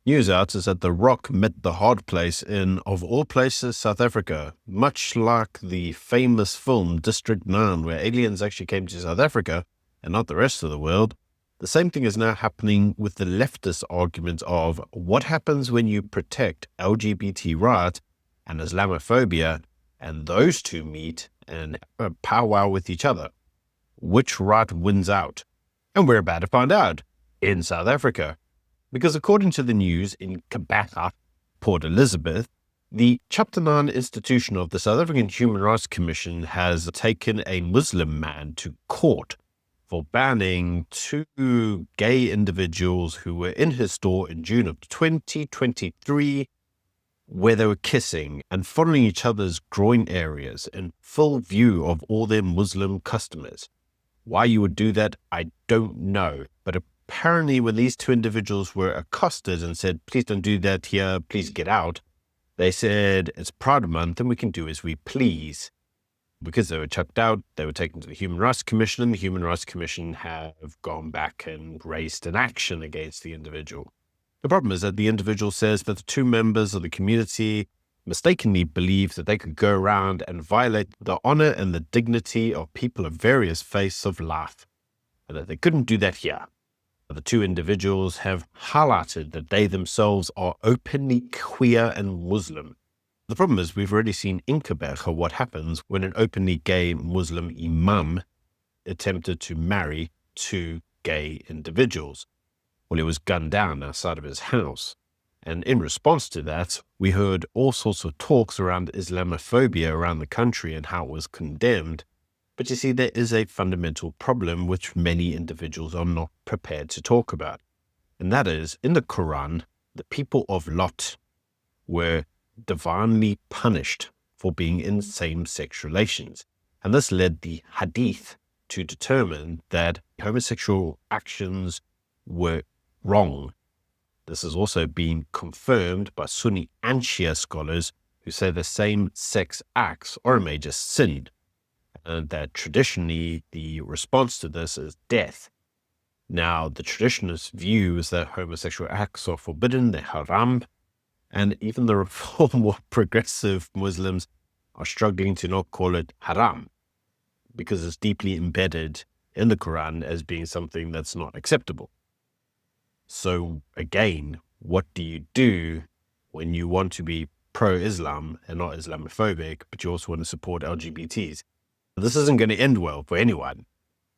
News out is that the rock met the hard place in, of all places, South Africa. Much like the famous film District 9, where aliens actually came to South Africa and not the rest of the world, the same thing is now happening with the leftist argument of what happens when you protect LGBT rights and Islamophobia, and those two meet and powwow with each other. Which right wins out? And we're about to find out in South Africa. Because according to the news in Gqeberha, Port Elizabeth, the Chapter 9 institution of the South African Human Rights Commission has taken a Muslim man to court for banning two gay individuals who were in his store in June of 2023, where they were kissing and fondling each other's groin areas in full view of all their Muslim customers. Why you would do that, I don't know, but apparently when these two individuals were accosted and said, please don't do that here, please get out, they said, it's Pride Month and we can do as we please. Because they were chucked out, they were taken to the Human Rights Commission, and the Human Rights Commission have gone back and raised an action against the individual. The problem is that the individual says that the two members of the community mistakenly believed that they could go around and violate the honor and the dignity of people of various faiths of life, and that they couldn't do that here. The two individuals have highlighted that they themselves are openly queer and Muslim. The problem is we've already seen in Gqeberha what happens when an openly gay Muslim imam attempted to marry two gay individuals. Well, he was gunned down outside of his house. And in response to that, we heard all sorts of talks around Islamophobia around the country and how it was condemned. But you see, there is a fundamental problem which many individuals are not prepared to talk about. And that is, in the Quran, the people of Lot were divinely punished for being in same-sex relations. And this led the Hadith to determine that homosexual actions were wrong. This has also been confirmed by Sunni and Shia scholars who say the same-sex acts are a major sin, and that traditionally the response to this is death. Now, the traditionalist view is that homosexual acts are forbidden, they're haram, and even the reform or progressive Muslims are struggling to not call it haram because it's deeply embedded in the Quran as being something that's not acceptable. So again, what do you do when you want to be pro-Islam and not Islamophobic, but you also want to support LGBTs? This isn't going to end well for anyone.